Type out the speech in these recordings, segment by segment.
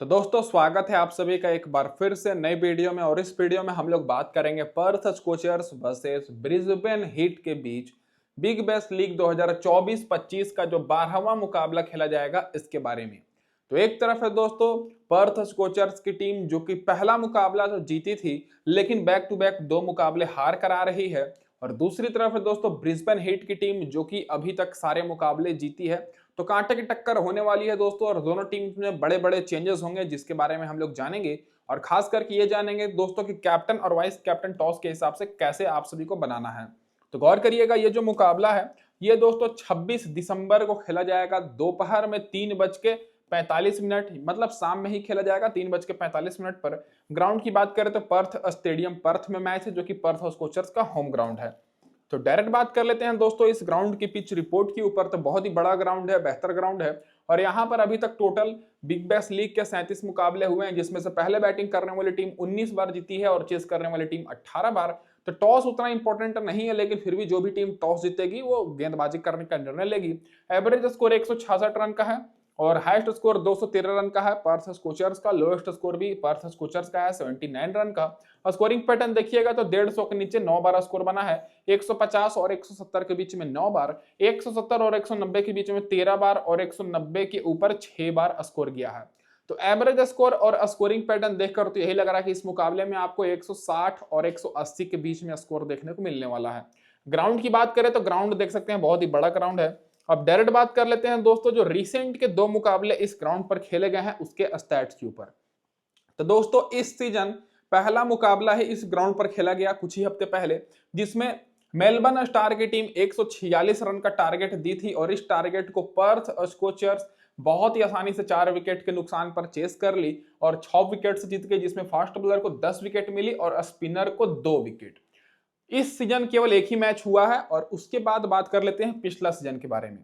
तो दोस्तों स्वागत है आप सभी का एक बार फिर से नई वीडियो में। और इस वीडियो में हम लोग बात करेंगे पर्थ स्कोचर्स वर्सेस ब्रिस्बेन हीट के बीच बिग बैश लीग 2024-25 का जो 12वां मुकाबला खेला जाएगा इसके बारे में। तो एक तरफ है दोस्तों पर्थ स्कोचर्स की टीम जो कि पहला मुकाबला तो जीती थी लेकिन बैक टू बैक दो मुकाबले हार कर आ रही है, और दूसरी तरफ है दोस्तों ब्रिस्बेन हीट की टीम जो कि अभी तक सारे मुकाबले जीती है। तो कांटे की टक्कर होने वाली है दोस्तों, और दोनों टीम में बड़े बड़े चेंजेस होंगे जिसके बारे में हम लोग जानेंगे। और खास करके ये जानेंगे दोस्तों कि कैप्टन और वाइस कैप्टन टॉस के हिसाब से कैसे आप सभी को बनाना है। तो गौर करिएगा, ये जो मुकाबला है ये दोस्तों 26 दिसंबर को खेला जाएगा दोपहर में 3:45, मतलब शाम में ही खेला जाएगा 3:45 पर। ग्राउंड की बात करें तो पर्थ स्टेडियम पर्थ में मैच है जो कि पर्थ स्कोचर्स का होम ग्राउंड है। तो डायरेक्ट बात कर लेते हैं दोस्तों इस ग्राउंड की पिच रिपोर्ट के ऊपर। तो बहुत ही बड़ा ग्राउंड है, बेहतर ग्राउंड है, और यहाँ पर अभी तक टोटल बिग बैश लीग के 37 मुकाबले हुए हैं जिसमें से पहले बैटिंग करने वाली टीम 19 बार जीती है और चेस करने वाली टीम 18 बार। तो टॉस उतना इंपॉर्टेंट नहीं है, लेकिन फिर भी जो भी टीम टॉस जीतेगी वो गेंदबाजी करने का निर्णय लेगी। एवरेज स्कोर 166 रन का है और हाईएस्ट स्कोर 213 रन का है पर्थ स्कोचर्स का। लोएस्ट स्कोर भी पर्थ स्कोचर्स का है 79 रन का। और स्कोरिंग पैटर्न देखिएगा तो 150 के नीचे 9 बार स्कोर बना है, 150 और 170 के बीच में 9 बार, 170 और 190 के बीच में 13 बार, और 190 के ऊपर 6 बार स्कोर किया है। तो एवरेज स्कोर और स्कोरिंग पैटर्न देखकर तो यही लग रहा है कि इस मुकाबले में आपको 160 और 180 के बीच में स्कोर देखने को मिलने वाला है। ग्राउंड की बात करें तो ग्राउंड देख सकते हैं बहुत ही बड़ा ग्राउंड है। अब डायरेक्ट बात कर लेते हैं दोस्तों जो रिसेंट के दो मुकाबले इस ग्राउंड पर खेले गए हैं उसके स्टैट्स के ऊपर। तो दोस्तों इस सीजन पहला मुकाबला है इस ग्राउंड पर खेला गया कुछ ही हफ्ते पहले, जिसमें मेलबर्न स्टार की टीम 146 रन का टारगेट दी थी, और इस टारगेट को पर्थ स्कोचर्स बहुत ही आसानी से 4 विकेट के नुकसान पर चेस कर ली और 6 विकेट से जीत गई, जिसमें फास्ट बॉलर को 10 विकेट मिली और स्पिनर को 2 विकेट। इस सीजन केवल एक ही मैच हुआ है। और उसके बाद बात कर लेते हैं पिछला सीजन के बारे में।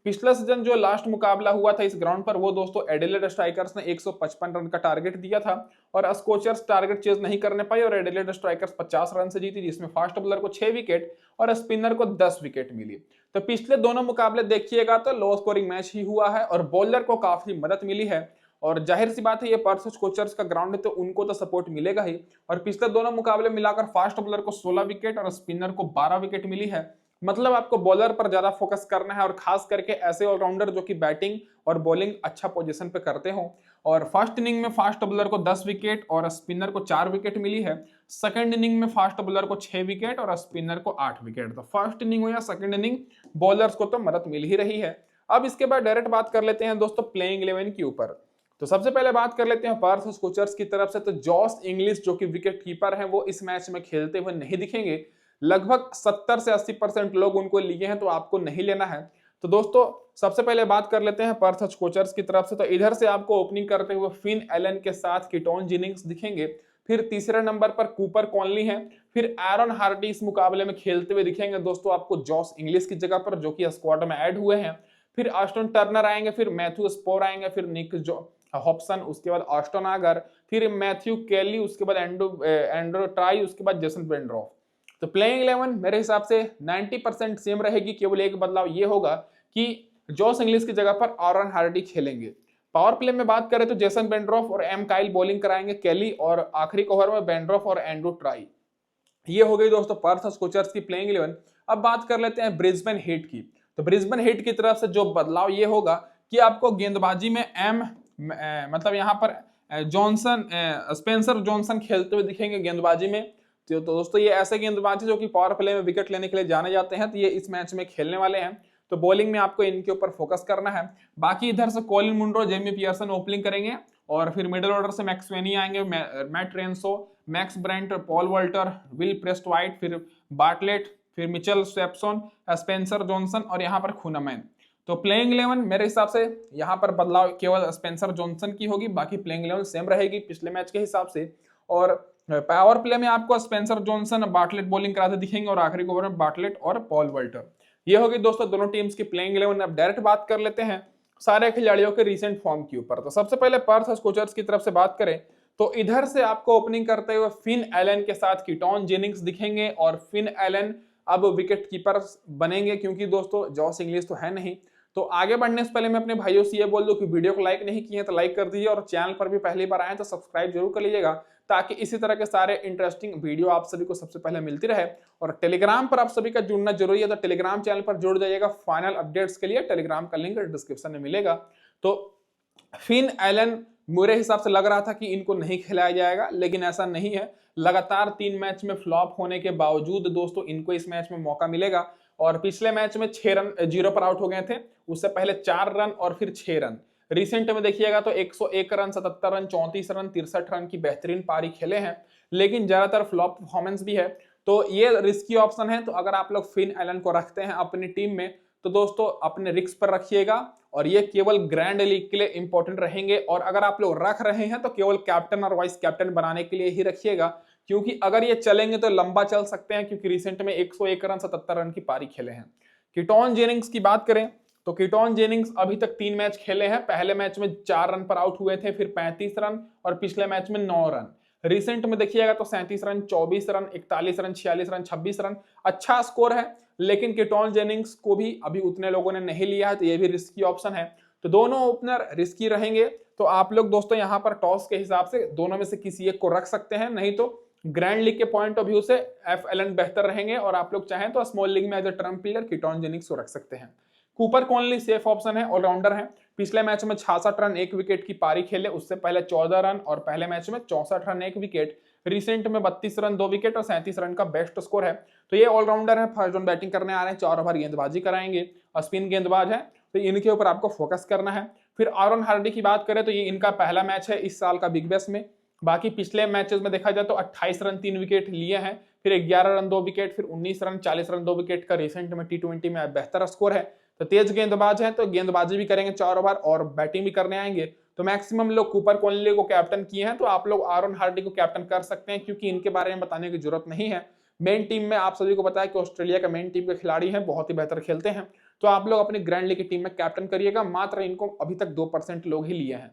पिछला सीजन जो लास्ट मुकाबला हुआ था इस ग्राउंड पर वो दोस्तों एडिलेड स्ट्राइकर्स ने 155 रन का टारगेट दिया था और स्कोचर्स टारगेट चेज नहीं करने पाई और एडिलेड स्ट्राइकर्स 50 रन से जीती, जिसमें फास्ट बॉलर को 6 विकेट और स्पिनर को 10 विकेट मिली। तो पिछले दोनों मुकाबले देखिएगा तो लो स्कोरिंग मैच ही हुआ है और बॉलर को काफी मदद मिली है। और जाहिर सी बात है ये पर्थ स्कोचर्स का ग्राउंड है तो उनको तो सपोर्ट मिलेगा ही। और पिछले दोनों मुकाबले मिलाकर फास्ट बॉलर को 16 विकेट और स्पिनर को 12 विकेट मिली है। मतलब आपको बॉलर पर ज्यादा फोकस करना है और खास करके ऐसे ऑलराउंडर जो कि बैटिंग और बॉलिंग अच्छा पोजीशन पे करते हो। और फर्स्ट इनिंग में फास्ट बॉलर को 10 विकेट और स्पिनर को 4 विकेट मिली है। सेकंड इनिंग में फास्ट बॉलर को 6 विकेट और स्पिनर को 8 विकेट। तो फर्स्ट इनिंग हो या सेकंड इनिंग बॉलर्स को तो मदद मिल ही रही है। अब इसके बाद डायरेक्ट बात कर लेते हैं दोस्तों प्लेइंग 11 के ऊपर। तो सबसे पहले बात कर लेते हैं पर्थ स्कोचर्स की तरफ से। तो जॉस इंग्लिश जो कि विकेट कीपर हैं वो इस मैच में खेलते हुए नहीं दिखेंगे। लगभग 70 से 80% लोग उनको लिए हैं, तो आपको नहीं लेना है। तो दोस्तों सबसे पहले बात कर लेते हैं पर्थ स्कोचर्स की तरफ से। तो इधर से आपको ओपनिंग करते हुए फिन एलन के साथ कीटोन जेनिंग्स दिखेंगे, फिर तीसरे नंबर पर कूपर कॉनली है, फिर एरन हार्डी इस मुकाबले में खेलते हुए दिखेंगे दोस्तों आपको जॉस इंग्लिश की जगह पर, जो कि स्क्वाड में ऐड हुए हैं। फिर ऑस्टन टर्नर आएंगे, फिर मैथ्यू स्पोर आएंगे, फिर निक हॉब्सन, उसके बाद ऑस्टन आगर, फिर मैथ्यू केली, उसके बाद एंड्रो ट्राई, उसके बाद जेसन वेंड्रॉफ। तो प्लेइंग 11 मेरे हिसाब से 90% सेम रहेगी। केवल एक बदलाव ये होगा कि जॉस इंग्लिश की जगह पर एरन हार्डी खेलेंगे। पावर प्ले में बात करें तो जेसन वेंड्रॉफ और एम काइल बॉलिंग कराएंगे केली, और आखिरी ओवर में वेंड्रॉफ और एंड्रू ट्राई। ये हो गई दोस्तों पर्थ स्कोचर्स की प्लेइंग 11। अब बात कर लेते हैं ब्रिस्बेन हीट की। तो ब्रिस्बेन हीट की तरफ से जो बदलाव ये होगा कि आपको गेंदबाजी में मतलब यहाँ पर स्पेंसर जॉनसन खेलते हुए दिखेंगे गेंदबाजी में। तो दोस्तों ये ऐसे गेंदबाज जो कि पावर प्ले में विकेट लेने के लिए जाने जाते हैं, तो ये इस मैच में खेलने वाले हैं। तो बॉलिंग में आपको इनके ऊपर फोकस करना है। बाकी इधर से Colin Munro, Jamie Peirson opening करेंगे, और फिर मिडिल ऑर्डर से मैक्स वेनी आएंगे, Matt Renshaw, Max Bryant, Paul Walter, Will Prestwidge, फिर बार्टलेट, फिर मिचेल स्वेप्सन, स्पेंसर जॉनसन और यहाँ पर खूनामैन। तो प्लेइंग 11 मेरे हिसाब से यहाँ पर बदलाव केवल स्पेंसर जॉनसन की होगी, बाकी प्लेइंग 11 सेम रहेगी पिछले मैच के हिसाब से। और पावर प्ले में आपको स्पेंसर जॉनसन, बार्टलेट बॉलिंग कराते दिखेंगे, और आखिरी ओवर में बार्टलेट और पॉल वॉल्टर। ये होगी दोस्तों दोनों टीम्स की प्लेइंग 11। अब डायरेक्ट बात कर लेते हैं सारे खिलाड़ियों के रिसेंट फॉर्म के ऊपर। तो सबसे पहले पर्थ स्कोचर्स की तरफ से बात करें तो इधर से आपको ओपनिंग करते हुए फिन एलन के साथ कीटोन जेनिंग्स दिखेंगे, और फिन एलन अब विकेट कीपर बनेंगे क्योंकि दोस्तों जॉस इंग्लिश तो है नहीं। तो आगे बढ़ने से पहले मैं अपने भाइयों से ये बोल दूं कि वीडियो को लाइक नहीं किए तो लाइक कर दीजिए और चैनल पर भी पहली बार आए तो सब्सक्राइब जरूर कर लीजिएगा, ताकि इसी तरह के सारे इंटरेस्टिंग वीडियो आप सभी को सबसे पहले मिलती रहे। और टेलीग्राम पर आप सभी का जुड़ना जरूरी है, तो टेलीग्राम चैनल पर जुड़ जाइएगा फाइनल अपडेट्स के लिए। टेलीग्राम का लिंक डिस्क्रिप्शन में मिलेगा। तो फिन एलन मेरे हिसाब से लग रहा था कि इनको नहीं खिलाया जाएगा, लेकिन ऐसा नहीं है। लगातार 3 मैच में फ्लॉप होने के बावजूद दोस्तों इनको इस मैच में मौका मिलेगा। और पिछले मैच में 6 रन 0 पर आउट हो गए थे, उससे पहले 4 रन और फिर 6 रन। रिसेंट में देखिएगा तो 101 रन, 77 रन, 34 रन, 63 रन की बेहतरीन पारी खेले हैं, लेकिन ज्यादातर फ्लॉप परफॉर्मेंस भी है। तो ये रिस्की ऑप्शन है। तो अगर आप लोग फिन एलन को रखते हैं अपनी टीम में तो दोस्तों अपने रिस्क पर रखिएगा, और ये केवल ग्रैंड लीग के लिए इंपॉर्टेंट रहेंगे। और अगर आप लोग रख रहे हैं तो केवल कैप्टन और वाइस कैप्टन बनाने के लिए ही रखिएगा, क्योंकि अगर ये चलेंगे तो लंबा चल सकते हैं, क्योंकि रिसेंट में 101 रन 77 रन की पारी खेले हैं। कीटोन जेनिंग्स की बात करें तो कीटोन जेनिंग्स अभी तक 3 मैच खेले हैं। पहले मैच में 4 रन पर आउट हुए थे, फिर 35 रन और पिछले मैच में 9 रन। रिसेंट में देखिएगा तो 37 run, 24 run, 41 run, 46 run, 26 run. अच्छा स्कोर है, लेकिन कीटोन जेनिंग्स को भी अभी उतने लोगों ने नहीं लिया है, तो ये भी रिस्की ऑप्शन है। तो दोनों ओपनर रिस्की रहेंगे। तो आप लोग दोस्तों यहाँ पर टॉस के हिसाब से दोनों में से किसी एक को रख सकते हैं, नहीं तो ग्रैंड लीग के पॉइंट ऑफ व्यू से एफ एलन बेहतर रहेंगे। और आप लोग चाहें तो स्मॉल लीग में as a term player Keaton Jennings को रख सकते हैं। कूपर कॉनली सेफ ऑप्शन है, ऑलराउंडर है। पिछले मैच में 66 रन 1 विकेट की पारी खेले, उससे पहले 14 रन और पहले मैच में 64 रन 1 विकेट। रिसेंट में 32 रन 2 विकेट और 37 रन का बेस्ट स्कोर है। तो ये ऑलराउंडर है, फर्स्ट ऑन बैटिंग करने आ रहे हैं, 4 ओवर गेंदबाजी कराएंगे, स्पिन गेंदबाज है, तो इनके ऊपर आपको फोकस करना है। फिर आरोन हार्डी की बात करें तो ये इनका पहला मैच है इस साल का बिग बैश में। बाकी पिछले मैचेस में देखा जाए तो 28 रन 3 विकेट लिए हैं, फिर 11 रन 2 विकेट, फिर 19 रन 40 रन 2 विकेट का रिसेंट में T20 में बेहतर स्कोर है। तो तेज गेंदबाज है, तो गेंदबाजी भी करेंगे 4 ओवर और बैटिंग भी करने आएंगे। तो मैक्सिमम लोग कूपर कॉनली को कैप्टन किए हैं, तो आप लोग आरोन हार्डी को कैप्टन कर सकते हैं, क्योंकि इनके बारे में बताने की जरूरत नहीं है। मेन टीम में आप सभी को पता है कि ऑस्ट्रेलिया का मेन टीम के खिलाड़ी हैं, बहुत ही बेहतर खेलते हैं। तो आप लोग अपनी ग्रैंड लीग की टीम में कैप्टन करिएगा, मात्र इनको अभी तक 2% लोग ही लिए हैं।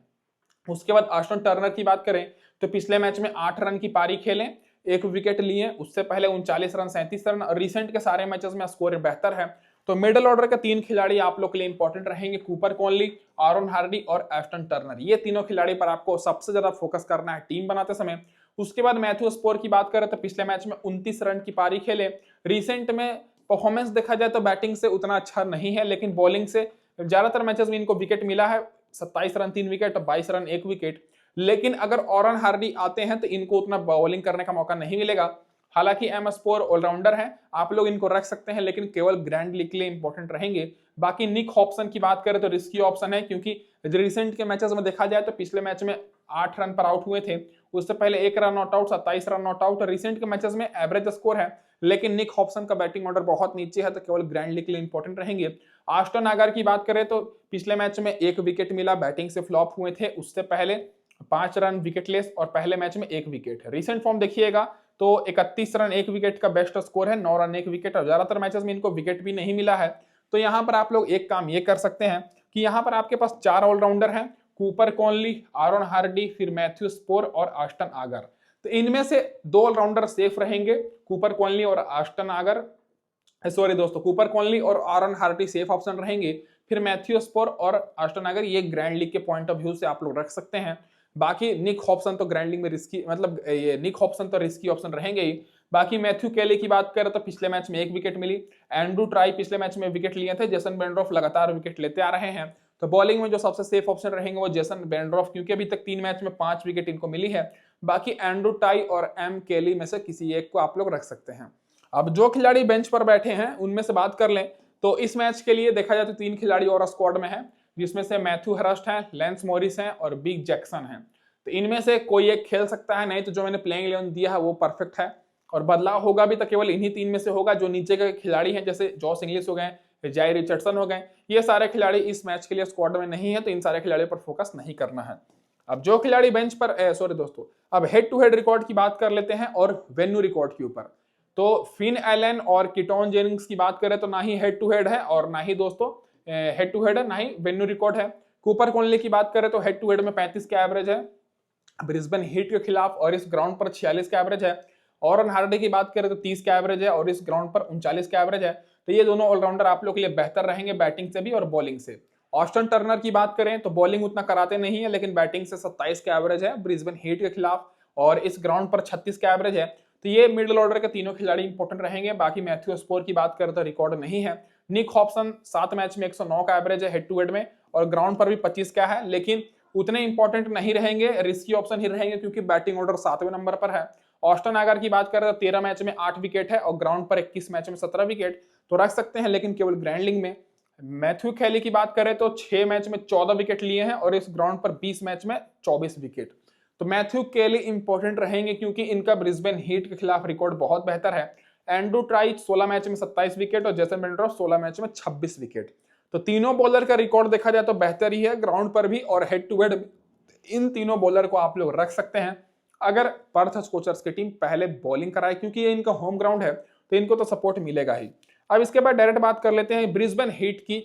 उसके बाद ऑस्टन टर्नर की बात करें तो पिछले मैच में 8 रन की पारी खेले, 1 विकेट लिए, उससे पहले 39 रन 37 रन, और रिसेंट के सारे मैचेस में स्कोर बेहतर है। तो मिडिल ऑर्डर के 3 खिलाड़ी आप लोग के लिए इंपॉर्टेंट रहेंगे, कूपर कॉनली, आरोन हार्डी और एस्टन टर्नर। ये तीनों खिलाड़ी पर आपको सबसे ज्यादा फोकस करना है टीम बनाते समय। उसके बाद मैथ्यू स्पोर की बात करें तो पिछले मैच में 29 रन की पारी खेले। रिसेंट में परफॉर्मेंस देखा जाए तो बैटिंग से उतना अच्छा नहीं है, लेकिन बॉलिंग से ज्यादातर मैचेस में इनको विकेट मिला है, 27 रन 3 विकेट और 22 रन 1 विकेट। लेकिन अगर ऑरन हार्डी आते हैं तो इनको उतना बॉलिंग करने का मौका नहीं मिलेगा। हालांकि एम स्पोर ऑलराउंडर है, आप लोग इनको रख सकते हैं, लेकिन केवल ग्रैंड लीग के लिए इंपॉर्टेंट रहेंगे। बाकी निक हॉब्सन की बात करें तो रिस्की ऑप्शन है, क्योंकि रिसेंट के मैचेस में देखा जाए तो पिछले मैच में 8 रन पर आउट हुए थे, उससे पहले 1 run not out, 27 run not out. Recent के मैचेस में एवरेज स्कोर है, लेकिन निक हॉब्सन का बैटिंग ऑर्डर बहुत नीचे है, तो केवल ग्रैंड लीग के लिए इंपॉर्टेंट रहेंगे। आस्टन आगर की बात करें तो पिछले मैच में 1 विकेट मिला, बैटिंग से फ्लॉप हुए थे, उससे पहले 5 रन विकेटलेस और पहले मैच में 1 विकेट। रिसेंट फॉर्म देखिएगा तो 31 रन 1 विकेट का बेस्ट स्कोर है, 9 रन 1 विकेट, और ज्यादातर मैचेस में इनको विकेट भी नहीं मिला है। तो यहाँ पर आप लोग एक काम ये कर सकते हैं कि यहाँ पर आपके पास 4 ऑलराउंडर हैं, कूपर कॉनली, आरोन हार्डी, फिर मैथ्यू स्पोर और आस्टन आगर। तो इनमें से 2 ऑलराउंडर सेफ रहेंगे, कूपर कॉनली और आस्टन आगर, सॉरी दोस्तों, कूपर कॉनली और आरोन हार्डी सेफ ऑप्शन रहेंगे। फिर मैथ्यू स्पोर और आस्टन आगर ये ग्रैंड लीग के पॉइंट ऑफ व्यू से आप लोग रख सकते हैं। बाकी निक हॉब्सन तो ग्रैंड लीग में रिस्की, मतलब ये निक हॉब्सन तो रिस्की ऑप्शन रहेंगे ही। बाकी मैथ्यू केली की बात करें तो पिछले मैच में 1 विकेट मिली, एंड्रू ट्राई पिछले मैच में विकेट लिए थे, जेसन बेंड्रॉफ लगातार विकेट लेते आ रहे हैं। तो बॉलिंग में जो सबसे सेफ ऑप्शन रहेंगे वो जेसन बेंड्रॉफ, क्योंकि अभी तक 3 मैच में 5 विकेट इनको मिली है। बाकी एंड्रू टाई और एम केली में से किसी एक को आप लोग रख सकते हैं। अब जो खिलाड़ी बेंच पर बैठे हैं उनमें से बात कर लें तो इस मैच के लिए देखा जाए तो 3 खिलाड़ी और स्क्वाड में है, जिसमें से मैथ्यू हर्स्ट है, लेंस मॉरिस है और बिग जैक्सन है। तो इनमें से कोई एक खेल सकता है, नहीं तो जो मैंने प्लेइंग 11 दिया है वो परफेक्ट है। और बदलाव होगा भी तो केवल इन्हीं 3 में से होगा। जो नीचे के खिलाड़ी हैं जैसे जॉस इंग्लिश हो गए, जाय रिचर्डसन हो गए, ये सारे खिलाड़ी इस मैच के लिए स्क्वाड में नहीं है, तो इन सारे खिलाड़ियों पर फोकस नहीं करना है। अब जो खिलाड़ी बेंच पर, सॉरी दोस्तों, अब हेड टू हेड रिकॉर्ड की बात कर लेते हैं और वेन्यू रिकॉर्ड के ऊपर। तो फिन एलन और कीटोन जेनिंग्स की बात करें तो ना ही हेड टू हेड है और ना ही दोस्तों हेड टू हेड है, ना ही वेन्यू रिकॉर्ड है। कूपर कॉनली की बात करें तो हेड टू हेड में 35 का एवरेज है ब्रिस्बेन हीट के खिलाफ और इस ग्राउंड पर 46 का एवरेज है। ऑरन हार्डी की बात करें तो 30 का एवरेज है और इस ग्राउंड पर 39 का एवरेज है। तो ये दोनों ऑलराउंडर आप लोग के लिए बेहतर रहेंगे बैटिंग से भी और बॉलिंग से। ऑस्टन टर्नर की बात करें तो बॉलिंग उतना कराते नहीं है, लेकिन बैटिंग से 27 का एवरेज है ब्रिस्बेन हीट के खिलाफ, और इस ग्राउंड पर 36 का एवरेज है। तो ये मिडिल ऑर्डर के तीनों खिलाड़ी इंपॉर्टेंट रहेंगे। बाकी मैथ्यू स्कोर की बात करें तो रिकॉर्ड नहीं है। निक हॉब्सन 7 मैच में 109 का एवरेज है हेड टू हेड में, और ग्राउंड पर भी 25 का है, लेकिन उतने इंपॉर्टेंट नहीं रहेंगे, रिस्की ऑप्शन ही रहेंगे क्योंकि बैटिंग ऑर्डर 7वें नंबर पर है। ऑस्टन अगर की बात करें तो 13 मैच में 8 विकेट है और ग्राउंड पर 21 मैच में 17 विकेट, तो रख सकते हैं, लेकिन केवल ग्रैंडलिंग में। मैथ्यू खेली की बात करें तो 6 मैच में 14 विकेट लिए हैं और इस ग्राउंड पर 20 मैच में 24 विकेट। तो मैथ्यू केली इंपॉर्टेंट रहेंगे क्योंकि इनका ब्रिस्बेन हीट के खिलाफ रिकॉर्ड बहुत बेहतर है। एंड्रू टाई 16 मैच में 27 विकेट और जेसन मेंडोरा 16 मैच में 26 विकेट। तो तीनों बॉलर का रिकॉर्ड देखा जाए तो बेहतर ही है ग्राउंड पर भी और हेड टू हेड। इन तीनों बॉलर को आप लोग रख सकते हैं अगर पर्थ स्कोचर्स की टीम पहले बॉलिंग कराए, क्योंकि ये इनका होम ग्राउंड है तो इनको तो सपोर्ट मिलेगा ही। अब इसके बाद डायरेक्ट बात कर लेते हैं ब्रिस्बेन हीट की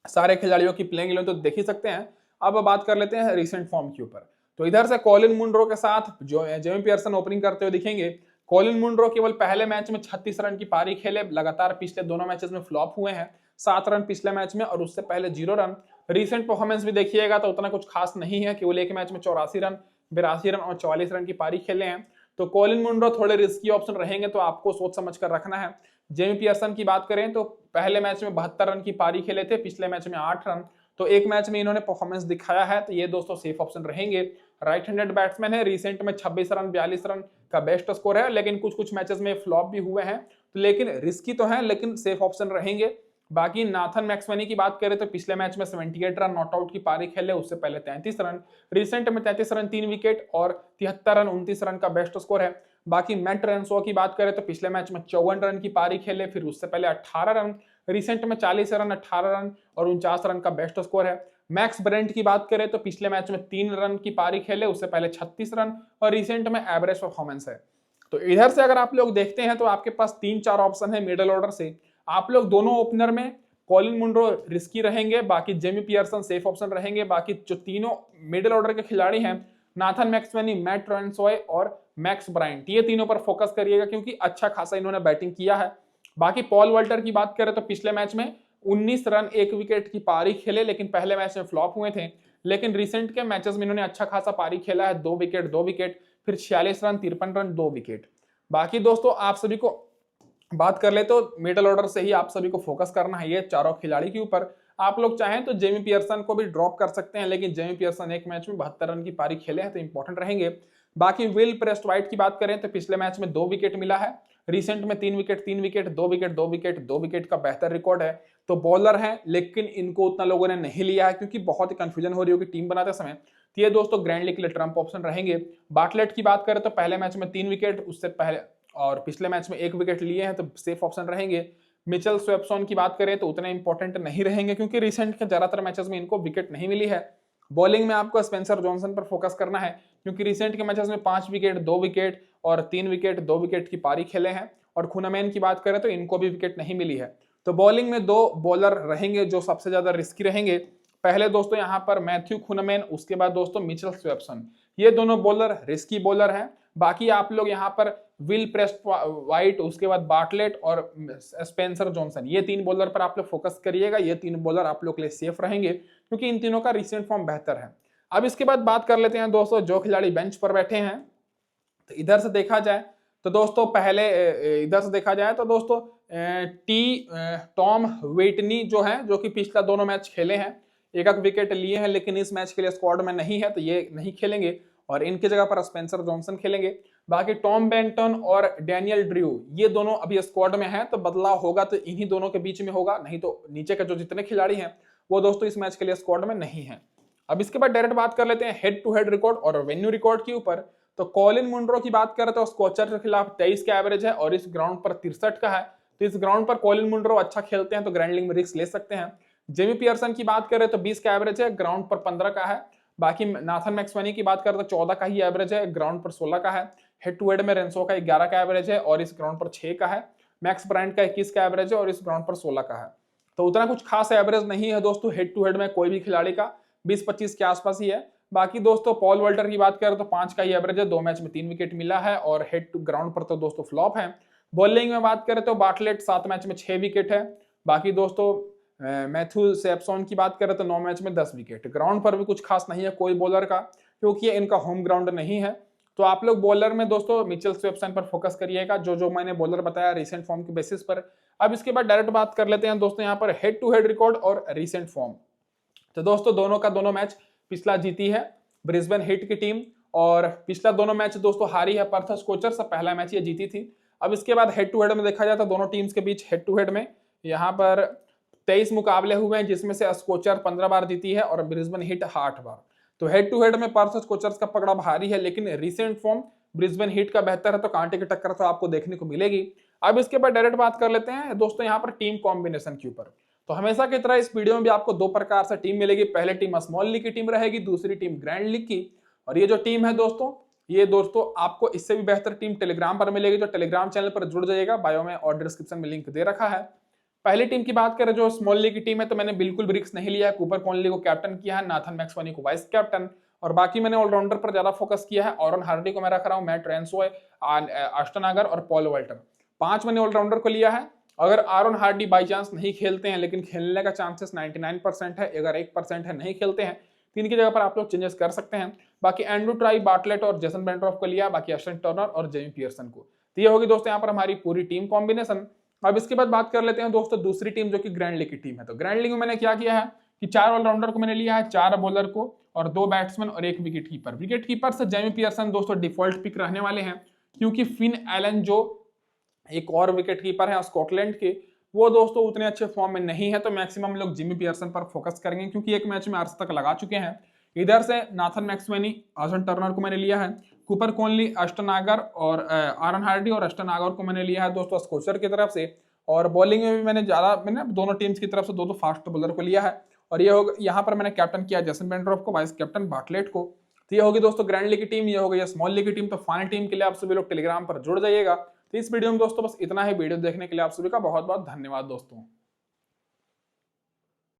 सारे खिलाड़ियों की प्लेइंग 11 तो देख ही सकते हैं। अब बात कर लेते हैं रिसेंट फॉर्म के ऊपर। तो इधर से कॉलिन मुनरो के साथ जो जेमी पियर्सन ओपनिंग करते हुए दिखेंगे। कॉलिन मुनरो केवल पहले मैच में 36 रन की पारी खेले, लगातार पिछले दोनों मैचेस में फ्लॉप हुए हैं। 7 रन पिछले मैच में और उससे पहले 0 रन। रिसेंट परफॉर्मेंस भी देखिएगा तो उतना कुछ खास नहीं है, केवल एक मैच में 84 रन, 82 रन और 44 रन की पारी खेले हैं। तो कॉलिन मुनरो थोड़े रिस्की ऑप्शन रहेंगे, तो आपको सोच समझ कर रखना है। जेमी पियर्सन की बात करें तो पहले मैच में 72 रन की पारी खेले थे, पिछले मैच में 8 रन, तो एक मैच में इन्होंने परफॉर्मेंस दिखाया है, तो ये दोस्तों सेफ ऑप्शन रहेंगे। राइट हैंडेड बैट्समैन है, रिसेंट में 26 रन 42 रन का बेस्ट स्कोर है, लेकिन कुछ कुछ मैचेस में फ्लॉप भी हुए हैं, तो लेकिन रिस्की तो है, लेकिन सेफ ऑप्शन रहेंगे। बाकी नाथन मैक्सवेनी की बात करें तो पिछले मैच में 78 रन नॉट आउट की पारी खेले, उससे पहले 33 रन, रिसेंट में 33 रन 3 विकेट और 73 रन 29 रन का बेस्ट स्कोर है। बाकी मैट रेंसो की बात करें तो पिछले मैच में 54 रन की पारी खेले, फिर उससे पहले 18 रन, रिसेंट में 40 रन 18 रन और 49 रन का बेस्ट स्कोर है। मैक्स ब्रेंट की बात करें तो पिछले मैच में 3 रन की पारी खेले, उससे पहले 36 रन और रिसेंट में एवरेज परफॉर्मेंस है। तो इधर से अगर आप लोग देखते हैं तो आपके पास 3-4 ऑप्शन है मिडिल ऑर्डर से। आप लोग दोनों ओपनर में कॉलिन मुनरो रिस्की रहेंगे, बाकी जेमी पियर्सन सेफ ऑप्शन रहेंगे। बाकी जो तीनों मिडिल ऑर्डर के खिलाड़ी हैं, नाथन मैक्सवेनी, मैट रेंसॉय और मैक्स ब्रायंट, ये तीनों पर फोकस करिएगा क्योंकि अच्छा खासा इन्होंने बैटिंग किया है। बाकी पॉल वॉल्टर की बात करें तो पिछले मैच में 19 रन 1 विकेट की पारी खेले, लेकिन पहले मैच में फ्लॉप हुए थे, लेकिन रिसेंट के मैचेस में इन्होंने अच्छा खासा पारी खेला है, 2 विकेट 2 विकेट, फिर 46 रन 53 रन 2 विकेट। बाकी दोस्तों आप सभी को बात कर ले तो मिडिल ऑर्डर से ही आप सभी को फोकस करना है ये चारों खिलाड़ी के ऊपर। आप लोग चाहें तो जेमी पियर्सन को भी ड्रॉप कर सकते हैं, लेकिन जेमी पियर्सन एक मैच में 72 रन की पारी खेले हैं तो इंपॉर्टेंट रहेंगे। बाकी विल प्रेस्टवाइट की बात करें तो पिछले मैच में 2 विकेट मिला है, रिसेंट में 3 wicket 3 wicket 2 wicket 2 wicket 2 wicket का बेहतर रिकॉर्ड है। तो बॉलर है, लेकिन इनको उतना लोगों ने नहीं लिया है क्योंकि बहुत ही कंफ्यूजन हो रही होगी टीम बनाते समय, तो ये दोस्तों ग्रैंड लीग के लिए ट्रम्प ऑप्शन रहेंगे। बाटलेट की बात करें तो पहले मैच में 3 विकेट, उससे पहले और पिछले मैच में 1 विकेट लिए हैं, तो सेफ ऑप्शन रहेंगे। मिचेल स्वेप्सन की बात करें तो उतने इंपॉर्टेंट नहीं रहेंगे क्योंकि रिसेंट के ज्यादातर मैचेस में इनको विकेट नहीं मिली है। बॉलिंग में आपको स्पेंसर जॉनसन पर फोकस करना है क्योंकि रिसेंट के मैचेस में 5 विकेट 2 विकेट और 3 विकेट 2 विकेट की पारी खेले हैं। और खुनामैन की बात करें तो इनको भी विकेट नहीं मिली है। तो बॉलिंग में 2 बॉलर रहेंगे जो सबसे ज्यादा रिस्की रहेंगे। पहले दोस्तों यहाँ पर मैथ्यू खुनामैन, उसके बाद दोस्तों मिचेल स्वेप्सन, ये दोनों बॉलर रिस्की बॉलर हैं। बाकी आप लोग यहाँ पर विल प्रेस्टवाइट, उसके बाद बाटलेट और स्पेंसर जॉनसन, ये 3 बॉलर पर आप लोग फोकस करिएगा। ये 3 बॉलर आप लोग के लिए सेफ रहेंगे क्योंकि इन तीनों का रिसेंट फॉर्म बेहतर है। अब इसके बाद बात कर लेते हैं दोस्तों जो खिलाड़ी बेंच पर बैठे हैं। तो इधर से देखा जाए तो दोस्तों टॉम वेटनी जो है, जो कि पिछला दोनों मैच खेले हैं, 1 विकेट लिए हैं, लेकिन इस मैच के लिए स्क्वाड में नहीं है तो ये नहीं खेलेंगे और इनकी जगह पर स्पेंसर जॉनसन खेलेंगे। बाकी टॉम बेंटन और डैनियल ड्रू, ये दोनों अभी स्क्वाड में हैं, तो बदलाव होगा तो इन्हीं दोनों के बीच में होगा, नहीं तो नीचे के जो जितने खिलाड़ी हैं वो दोस्तों इस मैच के लिए स्क्वाड में नहीं है। अब इसके बाद डायरेक्ट बात कर लेते हैं हेड टू हेड रिकॉर्ड और वेन्यू रिकॉर्ड के ऊपर। तो कॉलिन मुनरो की बात करें तो स्कॉचर के खिलाफ 23 का एवरेज है और इस ग्राउंड पर 63 का है, तो इस ग्राउंड पर कॉलिन मुनरो अच्छा खेलते हैं तो ग्रैंड लीग में रिस्क ले सकते हैं। जेमी पियर्सन की बात करें तो 20 का एवरेज है, ग्राउंड पर 15 का है। बाकी नाथन मैक्सवेनी की बात करें तो 14 का ही एवरेज है, ग्राउंड पर 16 का है। हेड टू हेड में रेंसो का 11 का एवरेज है और इस ग्राउंड पर 6 का है। मैक्स ब्रायंट का 21 का एवरेज है और इस ग्राउंड पर 16 का है। तो उतना कुछ खास एवरेज नहीं है दोस्तों हेड टू हेड में कोई भी खिलाड़ी का, 20-25 के आसपास ही है। बाकी दोस्तों पॉल वॉल्टर की बात करें तो 5 का ही एवरेज है, 2 मैच में 3 विकेट मिला है और हेड टू ग्राउंड पर तो दोस्तों फ्लॉप है। बॉलिंग में बात करें तो बाटलेट 7 मैच में 6 विकेट है। बाकी दोस्तों मैथ्यू सैपसन की बात करें तो 9 मैच में 10 विकेट। ग्राउंड पर भी कुछ खास नहीं है कोई बॉलर का, क्योंकि ये इनका होम ग्राउंड नहीं है। तो आप लोग बॉलर में दोस्तों मिचेल सैपसन पर फोकस करिएगा, जो मैंने बॉलर बताया रिसेंट फॉर्म के बेसिस पर। अब इसके बाद डायरेक्ट बात कर लेते हैं दोस्तों यहाँ पर हेड टू हेड रिकॉर्ड और रिसेंट फॉर्म। तो दोस्तों दोनों का दोनों मैच पिछला जीती है ब्रिस्बेन हिट की टीम, और पिछला दोनों मैच दोस्तों हारी है पर्थ स्कोचर्स। पहला मैच ये जीती थी। अब इसके बाद हेड टू हेड में देखा जाए तो दोनों टीम्स के बीच हेड टू हेड में यहाँ पर 23 मुकाबले हुए हैं, जिसमें से स्कोचर 15 बार जीती है और ब्रिस्बेन हिट 8 बार। तो हेड टू हेड में पर्थ स्कोचर्स का पकड़ा भारी है, लेकिन रिसेंट फॉर्म ब्रिस्बेन हिट का बेहतर है, तो कांटे की टक्कर तो आपको देखने को मिलेगी। अब इसके बाद डायरेक्ट बात कर लेते हैं दोस्तों यहाँ पर टीम कॉम्बिनेशन के ऊपर। तो हमेशा की तरह इस वीडियो में भी आपको 2 प्रकार से टीम मिलेगी। पहले टीम स्मॉल लीग की टीम रहेगी, दूसरी टीम ग्रैंड लीग की। और ये जो टीम है दोस्तों, ये दोस्तों आपको इससे भी बेहतर टीम टेलीग्राम पर मिलेगी, तो टेलीग्राम चैनल पर जुड़ जाइएगा, बायो में और डिस्क्रिप्शन में लिंक दे रखा है। पहली टीम की बात करें जो स्मॉल लीग की टीम है, तो मैंने बिल्कुल भी रिस्क नहीं लिया है। कूपर कॉनली को कैप्टन किया है, नाथन मैक्सवेनी को वाइस कैप्टन, और बाकी मैंने ऑलराउंडर पर ज्यादा फोकस किया है। ऑरन हार्डी को मैं रख रहा हूं, मैट रेंसोए, अश्टन अगर और पॉल वॉल्टर। 5 मैंने ऑलराउंडर को लिया है। अगर आरोन हार्डी बाई चांस नहीं खेलते हैं, लेकिन खेलने का चांसेस 99% है, अगर 1% है नहीं खेलते हैं, तो इनकी जगह पर आप लोग चेंजेस कर सकते हैं। बाकी एंड्रू ट्राई, बाटलेट और जेसन बेंड्रॉफ को लिया, बाकी अश्टन टर्नर और जेमी पियर्सन को। तो ये होगी दोस्तों यहाँ पर हमारी पूरी टीम कॉम्बिनेशन। अब इसके बाद बात कर लेते हैं दोस्तों दूसरी टीम जो कि ग्रैंड लीग की टीम है। तो ग्रैंड लीग में मैंने क्या किया है कि 4 ऑलराउंडर को मैंने लिया है, 4 बॉलर को और 2 बैट्समैन और 1 विकेट कीपर। विकेट कीपर से जेमी पियर्सन दोस्तों डिफॉल्ट पिक रहने वाले हैं, क्योंकि फिन एलन जो एक और विकेट कीपर है स्कॉटलैंड के, वो दोस्तों उतने अच्छे फॉर्म में नहीं है। तो मैक्सिमम लोग जिमी पियर्सन पर फोकस करेंगे, क्योंकि एक मैच में अर्धशतक लगा चुके हैं। इधर से नाथन मैक्सवेनी, अश्टन टर्नर को मैंने लिया है, कूपर कॉनली, अश्टन आगर और आरन हार्डी और अश्टन आगर को मैंने लिया है दोस्तों स्कोचर की तरफ से। और बॉलिंग में भी मैंने दोनों टीम्स की तरफ से 2 फास्ट बॉलर को लिया है। और ये होगा यहाँ पर मैंने कैप्टन किया जेसन बेंड्रॉफ को, वाइस कैप्टन बाटलेट को। तो ये होगी दोस्तों ग्रैंड लीग की टीम, ये हो गई स्मॉल लीग की टीम। तो फाइनल टीम के लिए आप सभी लोग टेलीग्राम पर जुड़ जाइएगा। तो इस वीडियो में दोस्तों बस इतना ही। वीडियो देखने के लिए आप सभी का बहुत बहुत धन्यवाद दोस्तों।